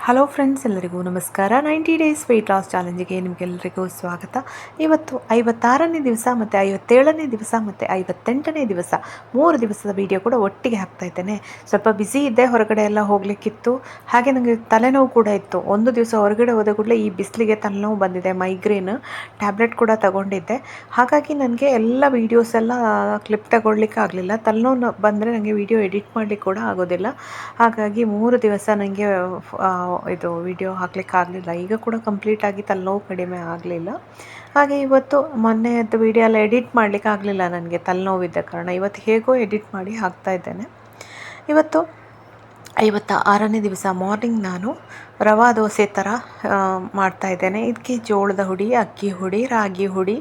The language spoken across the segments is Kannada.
ಹಲೋ ಫ್ರೆಂಡ್ಸ್, ಎಲ್ಲರಿಗೂ ನಮಸ್ಕಾರ. 90 ಡೇಸ್ ವೆಯ್ಟ್ ಲಾಸ್ ಚಾಲೆಂಜಿಗೆ ನಿಮಗೆಲ್ಲರಿಗೂ ಸ್ವಾಗತ. ಇವತ್ತು 56ನೇ ದಿವಸ ಮತ್ತು 57ನೇ ದಿವಸ ಮತ್ತು 58ನೇ ದಿವಸ 3 ದಿವಸದ ವಿಡಿಯೋ ಕೂಡ ಒಟ್ಟಿಗೆ ಹಾಕ್ತಾ ಇದ್ದೇನೆ. ಸ್ವಲ್ಪ ಬ್ಯುಸಿ ಇದ್ದೆ, ಹೊರಗಡೆ ಎಲ್ಲ ಹೋಗಲಿಕ್ಕಿತ್ತು. ಹಾಗೆ ನನಗೆ ತಲೆನೋವು ಕೂಡ ಇತ್ತು. ಒಂದು ದಿವಸ ಹೊರಗಡೆ ಹೋದ ಕೂಡಲೇ ಈ ಬಿಸಿಲಿಗೆ ತಲೆನೋವು ಬಂದಿದೆ, ಮೈಗ್ರೇನ್ ಟ್ಯಾಬ್ಲೆಟ್ ಕೂಡ ತಗೊಂಡಿದ್ದೆ. ಹಾಗಾಗಿ ನನಗೆ ಎಲ್ಲ ವೀಡಿಯೋಸ್ ಎಲ್ಲ ಕ್ಲಿಪ್ ತಗೊಳ್ಲಿಕ್ಕೆ ಆಗಲಿಲ್ಲ. ತಲೆನೋವು ಬಂದರೆ ನನಗೆ ವಿಡಿಯೋ ಎಡಿಟ್ ಮಾಡಲಿಕ್ಕೆ ಕೂಡ ಆಗೋದಿಲ್ಲ. ಹಾಗಾಗಿ 3 ದಿವಸ ನನಗೆ ಇದು ವಿಡಿಯೋ ಹಾಕ್ಲಿಕ್ಕೆ ಆಗಲಿಲ್ಲ. ಈಗ ಕೂಡ ಕಂಪ್ಲೀಟಾಗಿ ತಲೆನೋವು ಕಡಿಮೆ ಆಗಲಿಲ್ಲ. ಹಾಗೆ ಇವತ್ತು ಮೊನ್ನೆಯದ್ದು ವಿಡಿಯೋ ಎಲ್ಲ ಎಡಿಟ್ ಮಾಡಲಿಕ್ಕೆ ಆಗಲಿಲ್ಲ ನನಗೆ, ತಲೆನೋವಿದ್ದ ಕಾರಣ. ಇವತ್ತು ಹೇಗೋ ಎಡಿಟ್ ಮಾಡಿ ಹಾಕ್ತಾ ಇದ್ದೇನೆ. ಇವತ್ತು 56ನೇ ದಿವಸ ಮಾರ್ನಿಂಗ್ ನಾನು ರವಾ ದೋಸೆ ಥರ ಮಾಡ್ತಾ ಇದ್ದೇನೆ. ಇದಕ್ಕೆ ಜೋಳದ ಹುಡಿ, ಅಕ್ಕಿ ಹುಡಿ, ರಾಗಿ ಹುಡಿ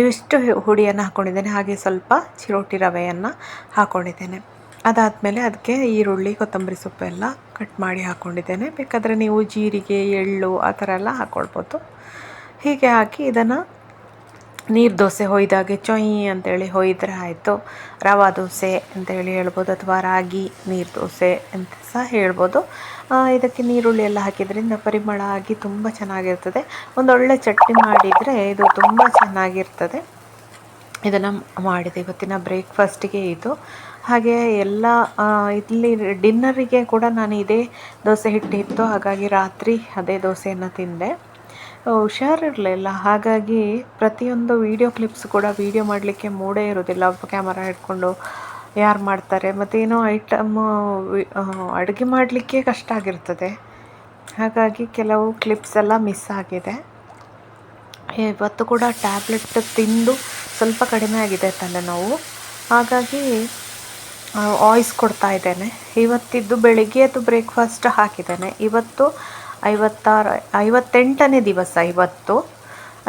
ಇವಿಷ್ಟು ಹುಡಿಯನ್ನು ಹಾಕ್ಕೊಂಡಿದ್ದೇನೆ. ಹಾಗೆ ಸ್ವಲ್ಪ ಚಿರೋಟಿ ರವೆಯನ್ನು ಹಾಕ್ಕೊಂಡಿದ್ದೇನೆ. ಅದಾದಮೇಲೆ ಅದಕ್ಕೆ ಈರುಳ್ಳಿ, ಕೊತ್ತಂಬರಿ ಸೊಪ್ಪು ಎಲ್ಲ ಕಟ್ ಮಾಡಿ ಹಾಕ್ಕೊಂಡಿದ್ದೇನೆ. ಬೇಕಾದರೆ ನೀವು ಜೀರಿಗೆ, ಎಳ್ಳು ಆ ಥರ ಎಲ್ಲ ಹಾಕ್ಕೊಳ್ಬೋದು. ಹೀಗೆ ಹಾಕಿ ಇದನ್ನು ನೀರು ದೋಸೆ ಹೊಯ್ದಾಗೆ ಚೊಯ್ ಅಂತೇಳಿ ಹೊಯ್ದರೆ ಆಯಿತು. ರವಾ ದೋಸೆ ಅಂತೇಳಿ ಹೇಳ್ಬೋದು, ಅಥವಾ ರಾಗಿ ನೀರು ದೋಸೆ ಅಂತ ಸಹ ಹೇಳ್ಬೋದು. ಇದಕ್ಕೆ ನೀರುಳ್ಳಿ ಎಲ್ಲ ಹಾಕಿದ್ರಿಂದ ಪರಿಮಳ ಆಗಿ ತುಂಬ ಚೆನ್ನಾಗಿರ್ತದೆ. ಒಂದೊಳ್ಳೆ ಚಟ್ನಿ ಮಾಡಿದರೆ ಇದು ತುಂಬ ಚೆನ್ನಾಗಿರ್ತದೆ. ಇದನ್ನು ಮಾಡಿದೆ ಇವತ್ತಿನ ಬ್ರೇಕ್ಫಾಸ್ಟಿಗೆ ಇದು. ಹಾಗೆ ಎಲ್ಲ ಇಲ್ಲಿ ಡಿನ್ನರಿಗೆ ಕೂಡ ನಾನು ಇದೇ ದೋಸೆ ಹಿಟ್ಟಿತ್ತು. ಹಾಗಾಗಿ ರಾತ್ರಿ ಅದೇ ದೋಸೆಯನ್ನು ತಿಂದೆ. ಹುಷಾರಿರಲಿಲ್ಲ, ಹಾಗಾಗಿ ಪ್ರತಿಯೊಂದು ವೀಡಿಯೋ ಕ್ಲಿಪ್ಸ್ ಕೂಡ ವೀಡಿಯೋ ಮಾಡಲಿಕ್ಕೆ ಮೂಡೇ ಇರೋದಿಲ್ಲ. ಕ್ಯಾಮರಾ ಹಿಡ್ಕೊಂಡು ಯಾರು ಮಾಡ್ತಾರೆ, ಮತ್ತೇನೋ ಐಟಮ್ ಅಡುಗೆ ಮಾಡಲಿಕ್ಕೆ ಕಷ್ಟ ಆಗಿರ್ತದೆ. ಹಾಗಾಗಿ ಕೆಲವು ಕ್ಲಿಪ್ಸ್ ಎಲ್ಲ ಮಿಸ್ ಆಗಿದೆ. ಇವತ್ತು ಕೂಡ ಟ್ಯಾಬ್ಲೆಟ್ ತಿಂದು ಸ್ವಲ್ಪ ಕಡಿಮೆ ಆಗಿದೆ ತಲೆನೋವು. ಹಾಗಾಗಿ ವಾಯ್ಸ್ ಕೊಡ್ತಾ ಇದ್ದೇನೆ. ಇವತ್ತಿದ್ದು ಬೆಳಿಗ್ಗೆದು ಬ್ರೇಕ್ಫಾಸ್ಟ್ ಹಾಕಿದ್ದೇನೆ. ಇವತ್ತು 58ನೇ ದಿವಸ. ಇವತ್ತು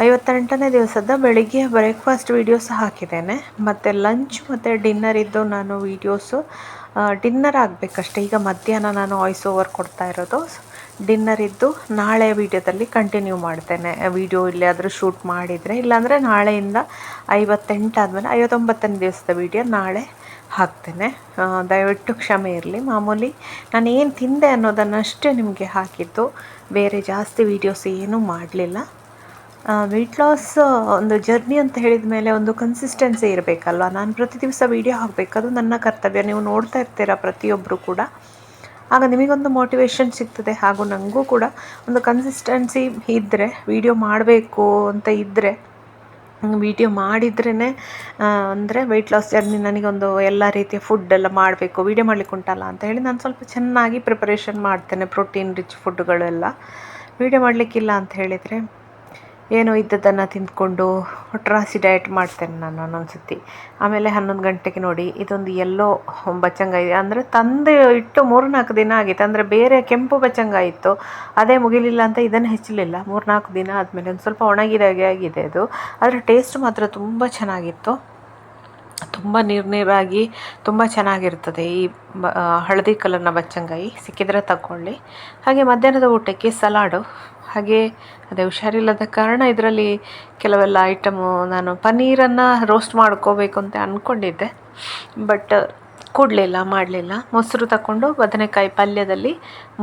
58ನೇ ದಿವಸದ ಬೆಳಿಗ್ಗೆ ಬ್ರೇಕ್ಫಾಸ್ಟ್ ವೀಡಿಯೋಸ್ ಹಾಕಿದ್ದೇನೆ. ಮತ್ತು ಲಂಚ್ ಮತ್ತು ಡಿನ್ನರ್ ಇದ್ದು ನಾನು ವೀಡಿಯೋಸು ಡಿನ್ನರ್ ಆಗಬೇಕಷ್ಟೇ. ಈಗ ಮಧ್ಯಾಹ್ನ ನಾನು ವಾಯ್ಸ್ ಓವರ್ ಕೊಡ್ತಾ ಇರೋದು. ಡಿನ್ನರ್ ಇದ್ದು ನಾಳೆ ವೀಡಿಯೋದಲ್ಲಿ ಕಂಟಿನ್ಯೂ ಮಾಡ್ತೇನೆ. ವೀಡಿಯೋ ಇಲ್ಲಾದರೂ ಶೂಟ್ ಮಾಡಿದರೆ, ಇಲ್ಲಾಂದರೆ ನಾಳೆಯಿಂದ 58 ಆದಮೇಲೆ 59ನೇ ದಿವಸದ ವೀಡಿಯೋ ನಾಳೆ ಹಾಕ್ತೇನೆ. ದಯವಿಟ್ಟು ಕ್ಷಮೆ ಇರಲಿ. ಮಾಮೂಲಿ ನಾನು ಏನು ತಿಂದೆ ಅನ್ನೋದನ್ನಷ್ಟೇ ನಿಮಗೆ ಹಾಕಿದ್ದು, ಬೇರೆ ಜಾಸ್ತಿ ವೀಡಿಯೋಸ್ ಏನೂ ಮಾಡಲಿಲ್ಲ. ವೆಯ್ಟ್ ಲಾಸ್ ಒಂದು ಜರ್ನಿ ಅಂತ ಹೇಳಿದ ಮೇಲೆ ಒಂದು ಕನ್ಸಿಸ್ಟೆನ್ಸಿ ಇರಬೇಕಲ್ವ. ನಾನು ಪ್ರತಿ ದಿವಸ ವೀಡಿಯೋ ಹಾಕಬೇಕು, ಅದು ನನ್ನ ಕರ್ತವ್ಯ. ನೀವು ನೋಡ್ತಾ ಇರ್ತೀರ ಪ್ರತಿಯೊಬ್ಬರು ಕೂಡ, ಆಗ ನಿಮಗೊಂದು ಮೋಟಿವೇಶನ್ ಸಿಗ್ತದೆ. ಹಾಗೂ ನನಗೂ ಕೂಡ ಒಂದು ಕನ್ಸಿಸ್ಟೆನ್ಸಿ ಇದ್ದರೆ, ವೀಡಿಯೋ ಮಾಡಬೇಕು ಅಂತ ಇದ್ದರೆ ವೀಡಿಯೋ ಮಾಡಿದ್ರೇ ಅಂದರೆ ವೆಯ್ಟ್ ಲಾಸ್ ಜರ್ನಿ ನನಗೊಂದು ಎಲ್ಲ ರೀತಿಯ ಫುಡ್ ಎಲ್ಲ ಮಾಡಬೇಕು, ವೀಡಿಯೋ ಮಾಡಲಿಕ್ಕೆ ಉಂಟಲ್ಲ ಅಂತ ಹೇಳಿ ನಾನು ಸ್ವಲ್ಪ ಚೆನ್ನಾಗಿ ಪ್ರಿಪರೇಷನ್ ಮಾಡ್ತೇನೆ. ಪ್ರೋಟೀನ್ ರಿಚ್ ಫುಡ್ಗಳೆಲ್ಲ ವೀಡಿಯೋ ಮಾಡಲಿಕ್ಕಿಲ್ಲ ಅಂತ ಹೇಳಿದರೆ ಏನೋ ಇದ್ದದ್ದನ್ನು ತಿಂದ್ಕೊಂಡು ಟ್ರಾಸಿ ಡಯಟ್ ಮಾಡ್ತೇನೆ ನಾನು ಒಂದೊಂದು ಸತಿ. ಆಮೇಲೆ 11 ಗಂಟೆಗೆ ನೋಡಿ ಇದೊಂದು ಎಲ್ಲೋ ಬಚ್ಚಂಗಾಯಿ, ಅಂದರೆ ತಂದು ಇಟ್ಟು 3-4 ದಿನ ಆಗಿತ್ತು. ಅಂದರೆ ಬೇರೆ ಕೆಂಪು ಬಚ್ಚಂಗಾಯಿ ಇತ್ತು, ಅದೇ ಮುಗಿಲಿಲ್ಲ ಅಂತ ಇದನ್ನು ಹೆಚ್ಚಲಿಲ್ಲ. 3-4 ದಿನ ಆದಮೇಲೆ ಒಂದು ಸ್ವಲ್ಪ ಒಣಗಿದಾಗೆ ಆಗಿದೆ ಅದು. ಆದರೆ ಟೇಸ್ಟ್ ಮಾತ್ರ ತುಂಬ ಚೆನ್ನಾಗಿತ್ತು. ತುಂಬ ನೀರಾಗಿ ತುಂಬ ಚೆನ್ನಾಗಿರ್ತದೆ ಈ ಹಳದಿ ಕಲರ್ನ ಬಚ್ಚಂಗಾಯಿ. ಸಿಕ್ಕಿದರೆ ತಗೊಳ್ಳಿ. ಹಾಗೆ ಮಧ್ಯಾಹ್ನದ ಊಟಕ್ಕೆ ಸಲಾಡು. ಹಾಗೆ ಅದೇ ಹುಷಾರಿಲ್ಲದ ಕಾರಣ ಇದರಲ್ಲಿ ಕೆಲವೆಲ್ಲ ಐಟಮು, ನಾನು ಪನ್ನೀರನ್ನು ರೋಸ್ಟ್ ಮಾಡ್ಕೋಬೇಕು ಅಂತ ಅಂದ್ಕೊಂಡಿದ್ದೆ, ಬಟ್ ಮಾಡಲಿಲ್ಲ. ಮೊಸರು ತಗೊಂಡು ಬದನೆಕಾಯಿ ಪಲ್ಯದಲ್ಲಿ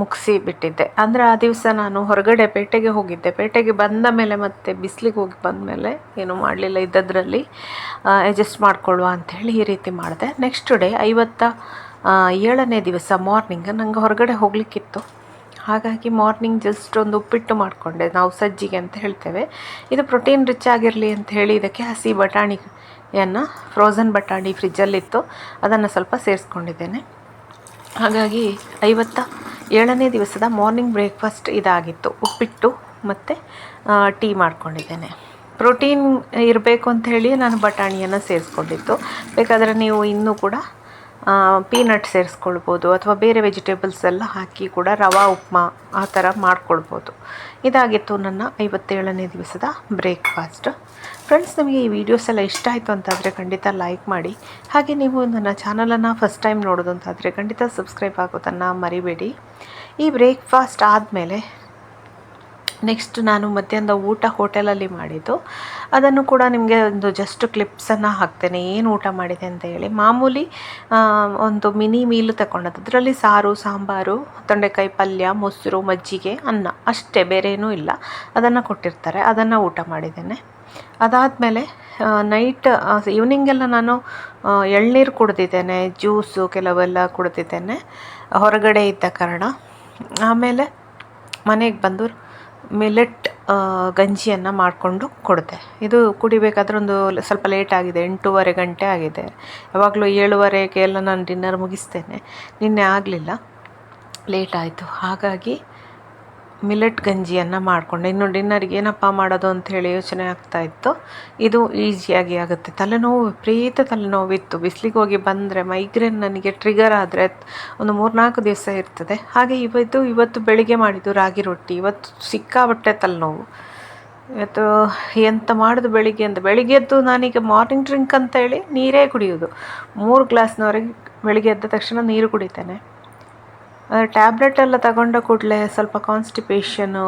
ಮುಗಿಸಿ ಬಿಟ್ಟಿದ್ದೆ. ಅಂದರೆ ಆ ದಿವಸ ನಾನು ಹೊರಗಡೆ ಪೇಟೆಗೆ ಹೋಗಿದ್ದೆ. ಪೇಟೆಗೆ ಬಂದ ಮೇಲೆ ಮತ್ತೆ ಬಿಸಿಲಿಗೆ ಹೋಗಿ ಬಂದ ಮೇಲೆ ಏನೂ ಮಾಡಲಿಲ್ಲ, ಇದ್ದದ್ರಲ್ಲಿ ಅಡ್ಜಸ್ಟ್ ಮಾಡ್ಕೊಳ್ಳುವ ಅಂಥೇಳಿ ಈ ರೀತಿ ಮಾಡಿದೆ. ನೆಕ್ಸ್ಟ್ ಡೇ 57ನೇ ದಿವಸ ಮಾರ್ನಿಂಗ್ ನಂಗೆ ಹೊರಗಡೆ ಹೋಗಲಿಕ್ಕಿತ್ತು. ಹಾಗಾಗಿ ಮಾರ್ನಿಂಗ್ ಜಸ್ಟ್ ಒಂದು ಉಪ್ಪಿಟ್ಟು ಮಾಡಿಕೊಂಡೆ. ನಾವು ಸಜ್ಜಿಗೆ ಅಂತ ಹೇಳ್ತೇವೆ. ಇದು ಪ್ರೋಟೀನ್ ರಿಚ್ ಆಗಿರಲಿ ಅಂತ ಹೇಳಿ ಇದಕ್ಕೆ ಹಸಿ ಬಟಾಣಿಯನ್ನು, ಫ್ರೋಝನ್ ಬಟಾಣಿ ಫ್ರಿಜ್ಜಲ್ಲಿತ್ತು, ಅದನ್ನು ಸ್ವಲ್ಪ ಸೇರಿಸ್ಕೊಂಡಿದ್ದೇನೆ. ಹಾಗಾಗಿ 57ನೇ ದಿವಸದ ಮಾರ್ನಿಂಗ್ ಬ್ರೇಕ್ಫಾಸ್ಟ್ ಇದಾಗಿತ್ತು. ಉಪ್ಪಿಟ್ಟು ಮತ್ತು ಟೀ ಮಾಡ್ಕೊಂಡಿದ್ದೇನೆ. ಪ್ರೋಟೀನ್ ಇರಬೇಕು ಅಂತ ಹೇಳಿ ನಾನು ಬಟಾಣಿಯನ್ನು ಸೇರಿಸ್ಕೊಂಡಿದ್ದು. ಬೇಕಾದರೆ ನೀವು ಇನ್ನೂ ಕೂಡ ಪೀನಟ್ ಸೇರಿಸ್ಕೊಳ್ಬೋದು, ಅಥವಾ ಬೇರೆ ವೆಜಿಟೇಬಲ್ಸ್ ಎಲ್ಲ ಹಾಕಿ ಕೂಡ ರವಾ ಉಪ್ಮಾ ಆ ಥರ ಮಾಡ್ಕೊಳ್ಬೋದು. ಇದಾಗಿತ್ತು ನನ್ನ 57ನೇ ದಿವಸದ ಬ್ರೇಕ್ಫಾಸ್ಟ್. ಫ್ರೆಂಡ್ಸ್, ನಿಮಗೆ ಈ ವಿಡಿಯೋಸ್ ಎಲ್ಲ ಇಷ್ಟ ಆಯಿತು ಅಂತಾದರೆ ಖಂಡಿತ ಲೈಕ್ ಮಾಡಿ. ಹಾಗೆ ನೀವು ನನ್ನ ಚಾನಲನ್ನು ಫಸ್ಟ್ ಟೈಮ್ ನೋಡೋದು ಅಂತಾದರೆ ಖಂಡಿತ ಸಬ್ಸ್ಕ್ರೈಬ್ ಆಗೋದನ್ನು ಮರಿಬೇಡಿ. ಈ ಬ್ರೇಕ್ಫಾಸ್ಟ್ ಆದಮೇಲೆ ನೆಕ್ಸ್ಟ್ ನಾನು ಮಧ್ಯಾಹ್ನದ ಊಟ ಹೋಟೆಲಲ್ಲಿ ಮಾಡಿದ್ದು, ಅದನ್ನು ಕೂಡ ನಿಮಗೆ ಒಂದು ಜಸ್ಟ್ ಕ್ಲಿಪ್ಸನ್ನು ಹಾಕ್ತೇನೆ ಏನು ಊಟ ಮಾಡಿದೆ ಅಂತ ಹೇಳಿ. ಮಾಮೂಲಿ ಒಂದು ಮಿನಿ ಮೀಲ್ ತಗೊಂಡದ್ದು, ಅದರಲ್ಲಿ ಸಾರು, ಸಾಂಬಾರು, ತೊಂಡೆಕಾಯಿ ಪಲ್ಯ, ಮೊಸರು, ಮಜ್ಜಿಗೆ, ಅನ್ನ ಅಷ್ಟೇ, ಬೇರೆ ಏನೂ ಇಲ್ಲ. ಅದನ್ನು ಕೊಟ್ಟಿರ್ತಾರೆ, ಅದನ್ನು ಊಟ ಮಾಡಿದ್ದೇನೆ. ಅದಾದಮೇಲೆ ನೈಟ್ ಈವ್ನಿಂಗೆಲ್ಲ ನಾನು ಎಳ್ನೀರು ಕುಡಿದಿದ್ದೇನೆ, ಜ್ಯೂಸು ಕೆಲವೆಲ್ಲ ಕುಡಿದಿದ್ದೇನೆ ಹೊರಗಡೆ ಇದ್ದ ಕಾರಣ. ಆಮೇಲೆ ಮನೆಗೆ ಬಂದು ಮಿಲೆಟ್ ಗಂಜಿಯನ್ನು ಮಾಡಿಕೊಂಡು ಕೊಡಿದೆ. ಇದು ಕುಡಿಬೇಕಾದ್ರೆ ಒಂದು ಸ್ವಲ್ಪ ಲೇಟ್ ಆಗಿದೆ, 8:30 ಗಂಟೆ ಆಗಿದೆ. ಯಾವಾಗಲೂ 7:30ಗೆ ಎಲ್ಲ ನಾನು ಡಿನ್ನರ್ ಮುಗಿಸ್ತೇನೆ, ನಿನ್ನೆ ಆಗಲಿಲ್ಲ, ಲೇಟ್ ಆಯಿತು. ಹಾಗಾಗಿ ಮಿಲೆಟ್ ಗಂಜಿಯನ್ನು ಮಾಡಿಕೊಂಡೆ. ಇನ್ನು ಡಿನ್ನರ್ಗೆ ಏನಪ್ಪ ಮಾಡೋದು ಅಂಥೇಳಿ ಯೋಚನೆ ಆಗ್ತಾಯಿತ್ತು. ಇದು ಈಸಿಯಾಗಿ ಆಗುತ್ತೆ. ತಲೆನೋವು, ವಿಪರೀತ ತಲೆನೋವಿತ್ತು. ಬಿಸಿಲಿಗೆ ಹೋಗಿ ಬಂದರೆ ಮೈಗ್ರೇನ್ ನನಗೆ ಟ್ರಿಗರ್ ಆದರೆ ಒಂದು 3-4 ದಿವಸ ಇರ್ತದೆ. ಹಾಗೆ ಇವತ್ತು ಬೆಳಿಗ್ಗೆ ಮಾಡಿದ್ದು ರಾಗಿ ರೊಟ್ಟಿ. ಇವತ್ತು ಸಿಕ್ಕಾಬಟ್ಟೆ ತಲೆನೋವು. ಇವತ್ತು ಎಂತ ಮಾಡೋದು ಬೆಳಿಗ್ಗೆ ಎದ್ದು ನಾನೀಗ ಮಾರ್ನಿಂಗ್ ಡ್ರಿಂಕ್ ಅಂತ ಹೇಳಿ ನೀರೇ ಕುಡಿಯೋದು. 3 ಗ್ಲಾಸ್ನವರೆಗೆ ಬೆಳಿಗ್ಗೆ ಎದ್ದ ತಕ್ಷಣ ನೀರು ಕುಡಿತೇನೆ. ಟ್ಯಾಬ್ಲೆಟ್ ಎಲ್ಲ ತಗೊಂಡ ಕೂಡಲೇ ಸ್ವಲ್ಪ ಕಾನ್ಸ್ಟಿಪೇಷನು,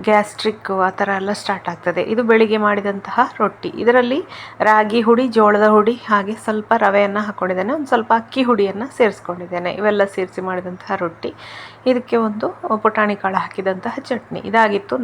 ಗ್ಯಾಸ್ಟ್ರಿಕ್ಕು ಆ ಥರ ಎಲ್ಲ ಸ್ಟಾರ್ಟ್ ಆಗ್ತದೆ. ಇದು ಬೆಳಿಗ್ಗೆ ಮಾಡಿದಂತಹ ರೊಟ್ಟಿ. ಇದರಲ್ಲಿ ರಾಗಿ ಹುಡಿ, ಜೋಳದ ಹುಡಿ, ಹಾಗೆ ಸ್ವಲ್ಪ ರವೆಯನ್ನು ಹಾಕ್ಕೊಂಡಿದ್ದೇನೆ, ಒಂದು ಸ್ವಲ್ಪ ಅಕ್ಕಿ ಹುಡಿಯನ್ನು ಸೇರಿಸ್ಕೊಂಡಿದ್ದೇನೆ. ಇವೆಲ್ಲ ಸೇರಿಸಿ ಮಾಡಿದಂತಹ ರೊಟ್ಟಿ. ಇದಕ್ಕೆ ಒಂದು ಪುಟಾಣಿ ಕಾಳು ಹಾಕಿದಂತಹ ಚಟ್ನಿ. ಇದಾಗಿತ್ತು